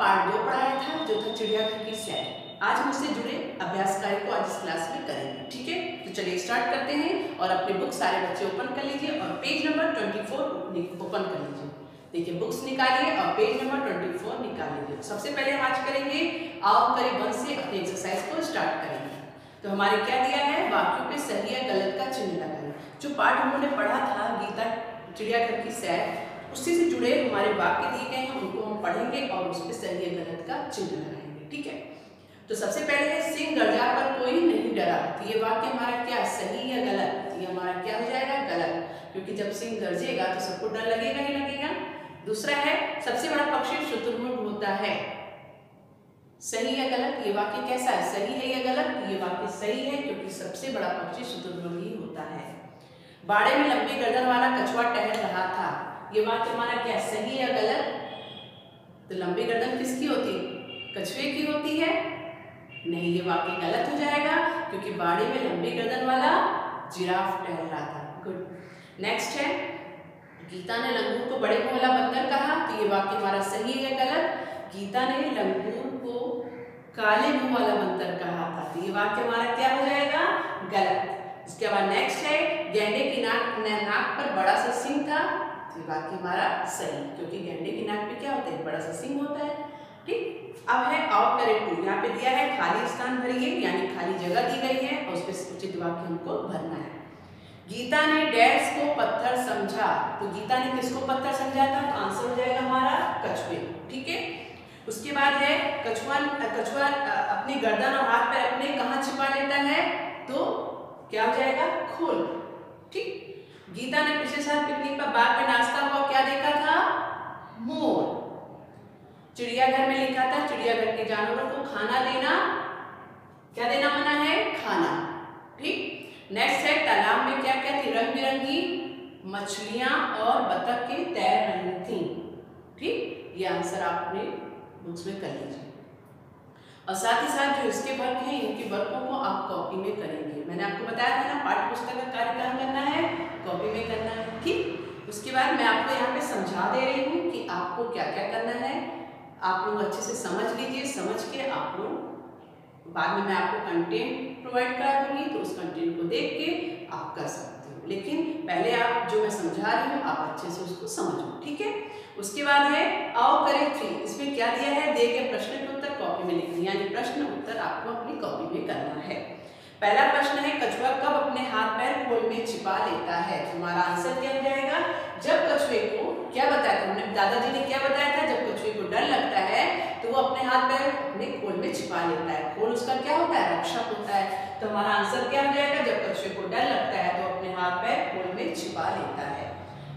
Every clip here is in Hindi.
पार्ट 2 पढ़ाया था जो था चिड़ियाघर की सैर। आज हम उससे जुड़े अभ्यास कार्य को आज इस क्लास में करेंगे, ठीक है। तो चलिए स्टार्ट करते हैं और अपनी बुक सारे बच्चे ओपन कर लीजिए और पेज नंबर 24 ओपन कर लीजिए। देखिए बुक्स निकालिए और पेज नंबर 24 निकाल लीजिए। सबसे पहले हम आज करेंगे आओ करें 1 से अपनी एक्सरसाइज को स्टार्ट करेंगे। तो हमारे क्या दिया है, वाक्यों पे सही या गलत का चिन्ह लगाएं। जो पाठ हमने पढ़ा था गीता चिड़ियाघर की सैर, उसी से जुड़े हमारे वाक्य दिए गए हैं, उनको हम पढ़ेंगे और उस पर सही या गलत का चिन्ह लगाएंगे, ठीक है। तो सबसे पहले है सिंह गर्जा पर कोई नहीं डरा। तो ये वाक्य हमारा क्या सही या गलत, ये हमारा क्या हो जाएगा गलत, क्योंकि जब सिंह गरजेगा तो सबको डर लगेगा ही लगेगा। दूसरा है सबसे बड़ा पक्षी शुतुरमुर्ग होता है। सही या गलत, ये वाक्य कैसा है, सही है या गलत, ये वाक्य सही है क्योंकि सबसे बड़ा पक्षी शुतुरमुर्ग ही होता है। बाड़े में लंबी गर्दन वाला कछुआ टहल रहा था। ये वाक्य हमारा क्या सही या गलत, तो लंबी गर्दन किसकी होती है, कछुए की होती है। नहीं, ये वाक्य गलत हो जाएगा क्योंकि बाड़े में लंबी गर्दन वाला जिराफ टहल रहा था। गुड। नेक्स्ट है गीता ने लंगूर को बड़े मुंह वाला बंदर कहा। तो ये वाक्य हमारा सही है या गलत, गीता ने लंगूर को काले मुंह वाला बंदर कहा था। तो ये वाक्य हमारा क्या हो जाएगा गलत। इसके बाद नेक्स्ट है गैंडे की नाक पर बड़ा सा सिंह था। तो ये वाक्य हमारा सही, क्योंकि गैंडे की नाक पे क्या होता है, बड़ा सा सिंह होता है, ठीक। अब है आओ करें 2। यहाँ पे दिया है खाली स्थान भरिए, यानी खाली जगह दी गई है और उस पर उचित वाक्य हमको भरना है। गीता ने डैश को पत्थर समझा। तो गीता ने किसको पत्थर समझा था, तो आंसर हो जाएगा हमारा कछुए, ठीक है। उसके बाद है कछुआ अपनी गर्दन और हाथ पैर अपने कहाँ छिपा लेता है, तो क्या हो जाएगा खोल, ठीक। गीता ने पिछले साल पिकनिक पर बाग में नाचता हुआ क्या देखा था, मोर। चिड़ियाघर में लिखा था चिड़ियाघर के जानवरों को खाना देना, क्या देना मना है, खाना, ठीक। नेक्स्ट है तालाब में क्या क्या थी, रंग बिरंगी मछलियां और बतख के तैर रही थी, ठीक। ये आंसर आपने बुक्स में कर लीजिए। और साथ ही साथ जो इसके वर्क हैं, इनके वर्कों को आप कॉपी में करेंगे। मैंने आपको बताया था ना पाठ्य पुस्तक का कार्य कहाँ करना है, कॉपी में करना है, ठीक। उसके बाद मैं आपको यहाँ पे समझा दे रही हूँ कि आपको क्या क्या करना है। आप लोग अच्छे से समझ लीजिए, समझ के आप लोग बाद में मैं आपको कंटेंट प्रोवाइड करा दूंगी, तो उस कंटेंट को देख के आप कर सकते हो। लेकिन पहले आप जो मैं समझा रही हूँ आप अच्छे से उसको समझो, ठीक है। उसके बाद है आओ करें 3। इसमें क्या दिया है, दे के प्रश्न के उत्तर कॉपी में लिखना, यानी प्रश्न उत्तर आपको अपनी कॉपी में करना है। पहला प्रश्न है कछुआ कब अपने हाथ पैर खोल में छिपा लेता है। हमारा आंसर क्या हो जाएगा, जब कछुए को क्या बताया था हमने, दादाजी ने क्या बताया था, जब कछुए को डर लगता है तो वो अपने हाथ पैर अपने खोल में छिपा लेता है। खोल उसका क्या होता है, रक्षक होता है। तो हमारा आंसर क्या हो जाएगा, जब कछुए को डर लगता है तो अपने हाथ पैर खोल में छिपा लेता है।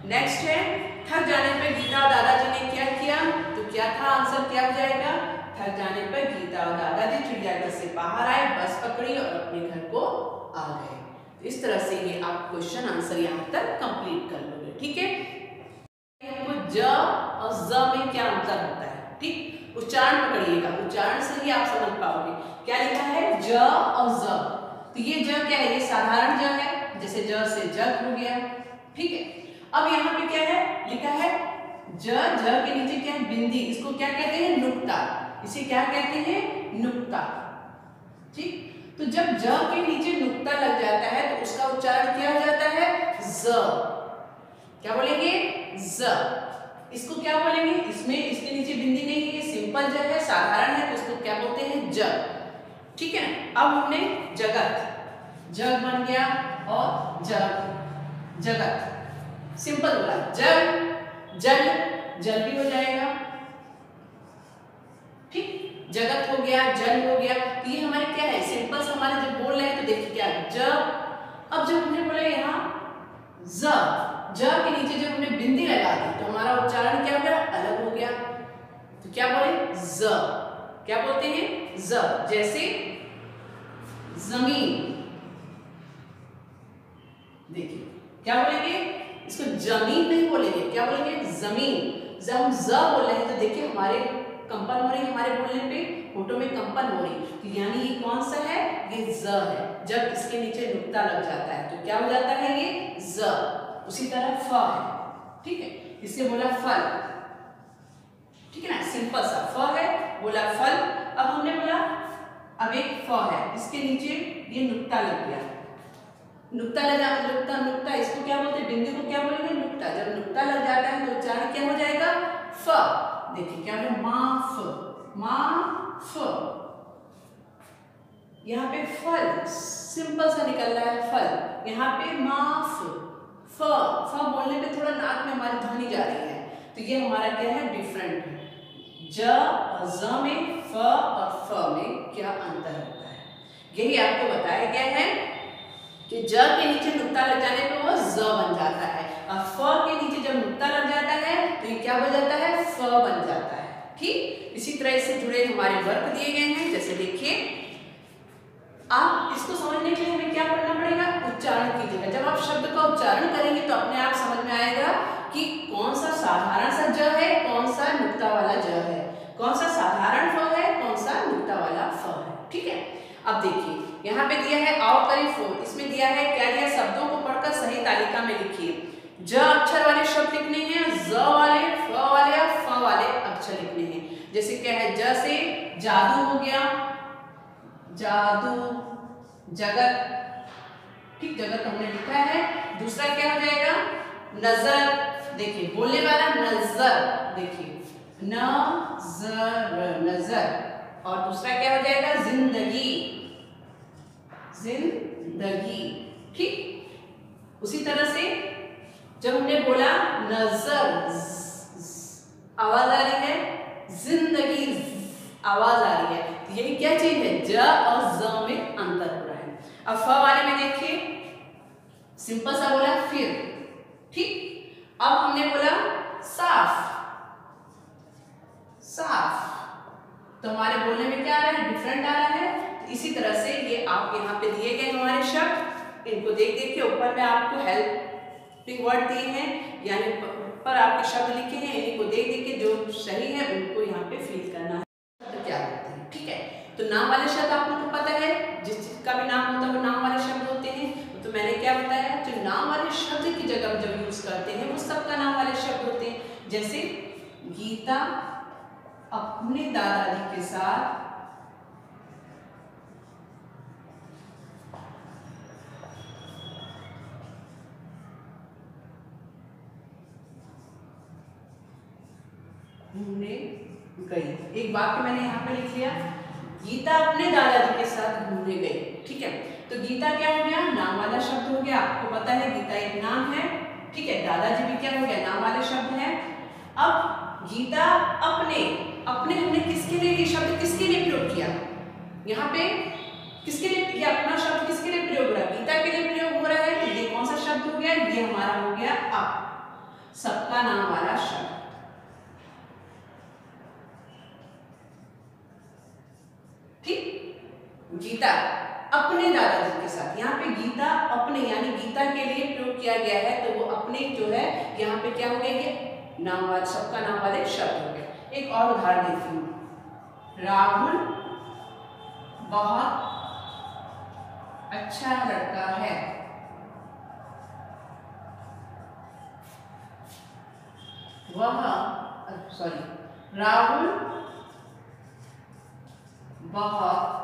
नेक्स्ट है थक जाने पर गीता और दादाजी ने क्या किया। तो क्या था, आंसर क्या हो जाएगा, थक जाने पर गीता और दादाजी चिड़ियाघर से बाहर आए, बस पकड़ी और अपने घर को आ गए। तो इस तरह से ये आप क्वेश्चन आंसर यहाँ तक कंप्लीट कर लोगे, ठीक है। ज और ज में क्या अंतर होता है, ठीक। उच्चारण पकड़िएगा, उच्चारण से ही आप समझ पाओगे। क्या लिखा है, ज और ज। तो ये ज क्या है, ये साधारण ज है, जैसे ज से जग हो गया, ठीक है। अब यहाँ पे क्या है, लिखा है ज के नीचे क्या है, बिंदी। इसको क्या कहते हैं, नुक्ता। इसे क्या कहते हैं, नुक्ता, ठीक। तो जब ज के नीचे नुक्ता लग जाता है तो उसका उच्चारण क्या हो जाता है, ज। क्या बोलेंगे, ज। इसको क्या बोलेंगे, इसमें इसके नीचे बिंदी नहीं है, सिंपल ज है, साधारण है, तो इसको क्या बोलते हैं, जग, ठीक है। अब हमने जगत, जग बन गया और जग, जगत, सिंपल बोला, जग जल, जल भी हो जाएगा, ठीक। जगत हो गया, जल हो गया। तो ये हमारे क्या है, सिंपल से हमारे जब बोल रहे हैं तो देखिए क्या जग। अब जब हमने बोला यहाँ ज, ज के नीचे जब हमने बिंदी लगा दी तो हमारा उच्चारण क्या हो गया, अलग हो गया। तो क्या बोले, ज, क्या बोलते हैं, ज। जैसे जमीन, देखिए क्या बोलेंगे, इसको जमीन नहीं बोलेंगे, क्या बोलेंगे, जमीन। जब हम ज बोल रहे हैं तो देखिए हमारे कंपन हो रही है, हमारे बोलने पे होठों में कंपन हो रही, तो यानी ये कौन सा है, ये ज है। जब इसके नीचे नुक्ता लग जाता है तो क्या हो जाता है, ये ज। उसी तरह फ है, ठीक है, इससे बोला फल, ठीक है ना, सिंपल सा फ है, बोला फल। अब हमने बोला अब एक फ है, इसके नीचे ये नुक्ता लग गया, नुक्ता लगा, नुक्ता इसको क्या बोलते हैं, बिंदु को क्या बोलेंगे, नुक्ता। जब नुक्ता लग जाता है तो उच्चारण क्या हो जाएगा, फ। देखिए क्या है, माफ, माफ। यहाँ पे फल सिंपल सा निकल रहा है फल, यहाँ पे माफ, फ। फ बोलने पे थोड़ा नाक में हमारी ध्वनि जा रही है, तो ये हमारा क्या है, डिफरेंट है। ज और ज में, फ और फ में क्या अंतर होता है, यही आपको बताया गया है कि ज के नीचे नुक्ता लग जाने पर वो ज बन जाता है, और फ के नीचे जब नुक्ता लग जाता है तो ये क्या बन जाता है, फ बन जाता है। ठीक, इसी तरह से जुड़े हमारे वर्ग दिए गए हैं। जैसे देखिए, आप इसको समझने के लिए हमें क्या करना पड़ेगा, उच्चारण कीजिएगा। जब आप शब्द का उच्चारण करेंगे तो अपने आप समझ में आएगा कि कौन सा साधारण सा ज है, कौन सा नुक्ता वाला ज है, कौन सा साधारण फ है, कौन सा नुक्ता वाला फ है। ठीक है, अब देखिए यहाँ पे दिया है आओ करें फोर, इसमें दिया है क्या दिया, शब्दों को पढ़कर सही तालिका में लिखिए। ज अक्षर वाले शब्द लिखने हैं, ज वाले, फ वाले और फ वाले अक्षर लिखने हैं। जैसे क्या है, ज से जादू हो गया, जादू, जगत। ठीक, जगत हमने लिखा है। दूसरा क्या हो जाएगा, नजर। देखिए बोलने वाला नजर, देखिए नजर, नजर। और दूसरा क्या हो जाएगा, जिंदगी, जिंदगी। ठीक, उसी तरह से जब हमने बोला नजर, आवाज आ रही है, जिंदगी आवाज आ रही है, तो यही क्या चीज है, ज और ज में अंतर हो रहा है। अब फ वाले में देखिए सिंपल सा बोला फिर। ठीक, अब हमने बोला साफ, साफ, तो हमारे बोलने में क्या आ रहा है, डिफरेंट आ रहा है। तो इसी तरह से ये आप यहाँ पे दिए गए हमारे शब्द, इनको देख देख के ऊपर में आपको हेल्पिंग वर्ड दिए हैं, यानी पर आपके शब्द लिखे हैं, इनको देख देख के जो सही है उनको यहाँ पे फिल करना है, तो क्या होते हैं। ठीक है, तो नाम वाले शब्द आप लोगों को पता है, जिस चीज का भी नाम होता है वो नाम वाले शब्द होते हैं। तो मैंने क्या बताया, जो नाम वाले शब्द की जगह जब यूज करते हैं वो सबका नाम वाले शब्द होते हैं। जैसे गीता अपने दादाजी के साथ घूमने गई। एक वाक्य मैंने यहाँ पे लिख लिया, गीता अपने दादाजी के साथ घूमने गई। ठीक है, तो गीता क्या हो गया, नाम वाला शब्द हो गया। आपको पता है गीता एक नाम है। ठीक है, दादाजी भी क्या हो गया, नाम वाले शब्द है। अब गीता अपने, अपने हमने किसके लिए, ये शब्द किसके लिए प्रयोग किया, यहाँ पे किसके लिए, ये अपना शब्द किसके लिए प्रयोग हो रहा है, गीता के लिए प्रयोग हो रहा है। तो ये कौन सा शब्द हो गया, ये हमारा हो गया अप, सबका नाम वाला शब्द। ठीक, गीता अपने दादाजी के साथ, यहाँ पे गीता अपने यानी गीता के लिए प्रयोग किया गया है, तो वो अपने जो है यहाँ पे क्या हो गया, ये नाम वाले, सबका नाम वाले शब्द हो गए। एक और उदाहरण देती हूँ, राहुल बहुत अच्छा लड़का है। वह, सॉरी, राहुल बहुत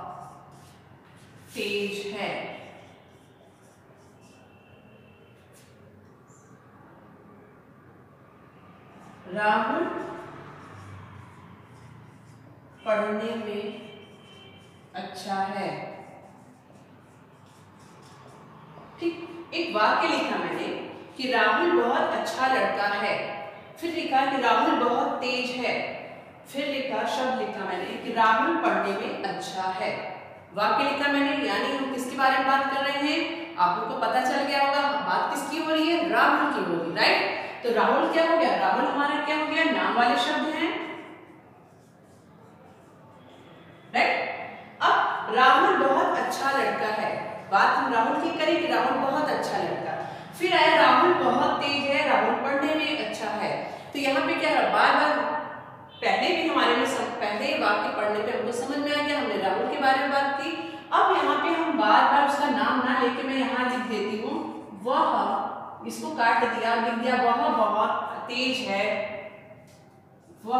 तेज है। राहुल पढ़ने में अच्छा है। ठीक, एक वाक्य लिखा मैंने कि राहुल बहुत अच्छा लड़का है, फिर लिखा कि राहुल बहुत तेज है, फिर लिखा शब्द लिखा मैंने कि राहुल पढ़ने में अच्छा है। वाक्य लिखा मैंने, यानी हम किसके बारे में बात कर रहे हैं, आप लोगों को पता चल गया होगा बात किसकी हो रही है, राहुल की हो रही, राइट। तो राहुल क्या हो गया, राहुल हमारा क्या हो गया, नाम वाले शब्द हैं, राइट। अब राहुल बहुत अच्छा लड़का है, बात हम राहुल की करें कि राहुल बहुत अच्छा लड़का। फिर आया राहुल बहुत तेज है, राहुल पढ़ने में अच्छा है। तो यहाँ पे क्या है, बार बार पहले भी हमारे में पहले वाक्य पढ़ने पे हमको समझ में आ गया, हमने राहुल के बारे में बात की। अब यहाँ पे हम बार बार उसका नाम ना लेके मैं यहाँ लिख देती हूँ, वह, इसको काट दिया, लिख दिया वह बहुत तेज है, वह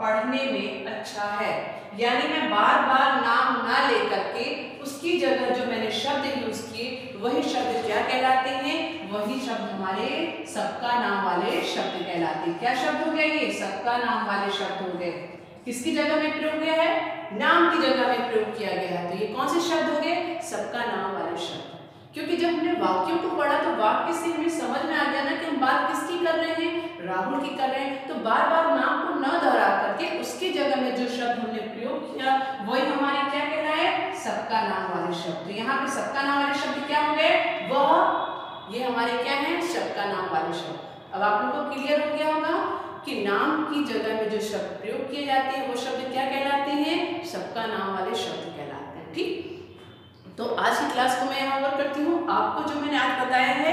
पढ़ने में अच्छा है। यानी मैं बार बार नाम ना लेकर के उसकी जगह जो मैंने शब्द यूज किए वही शब्द क्या कहलाते हैं, वही शब्द हमारे सबका नाम वाले शब्द कहलाते हैं। क्या शब्द हो गए ये? सबका नाम वाले शब्द हो गए। किसकी जगह में प्रयोग किया है? नाम की जगह में प्रयोग किया गया है। तो ये कौन से शब्द हो गए? सबका नाम वाले शब्द। क्योंकि जब हमने वाक्यों को पढ़ा तो वाक्य से हमें समझ में आ गया ना कि हम बात किसकी कर रहे हैं, राहुल की कर रहे हैं। तो बार बार नाम को न दोहरा करके उसकी जगह में जो शब्द हमने प्रयोग किया वही हमारे क्या कहलाए? सबका नाम वाले शब्द। तो यहाँ पे सबका नाम वाले शब्द क्या हो गए? वह, ये हमारे क्या है? सबका नाम वाले शब्द। अब आप लोगों को क्लियर हो गया होगा कि नाम की जगह में जो शब्द प्रयोग किए जाते हैं वो शब्द क्या कहलाते हैं? सबका नाम वाले शब्द कहलाते हैं। ठीक, तो आज की क्लास को मैं यहाँ वर्क करती हूँ। आपको जो मैंने आज बताया है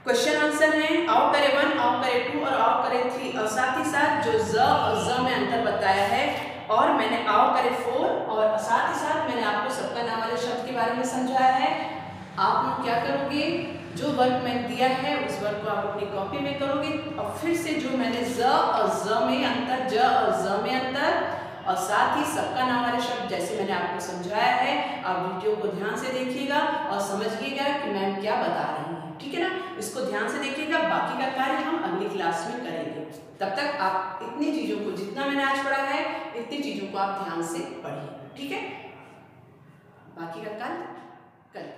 क्वेश्चन आंसर है, आओ करे 1, आओ करे 2 और आओ करे 3, और साथ ही साथ जो ज और ज में अंतर बताया है, और मैंने आओ करे 4 और साथ ही साथ मैंने आपको सबका नाम वाले शब्द के बारे में समझाया है। आप लोग क्या करोगे? जो वर्क मैंने दिया है उस वर्क को आप अपनी कॉपी में करोगे और फिर से जो मैंने ज और ज में अंतर, ज और ज में अंतर और साथ ही सबका नाम वाले शब्द जैसे मैंने आपको समझाया है, आप वीडियो को ध्यान से देखिएगा और समझिएगा कि मैम क्या बता रही हैं। ठीक है ना? इसको ध्यान से देखिएगा, बाकी का कार्य हम अगली क्लास में करेंगे। तब तक आप इतनी चीज़ों को, जितना मैंने आज पढ़ा है इतनी चीज़ों को आप ध्यान से पढ़िए। ठीक है? बाकी का कार्य कल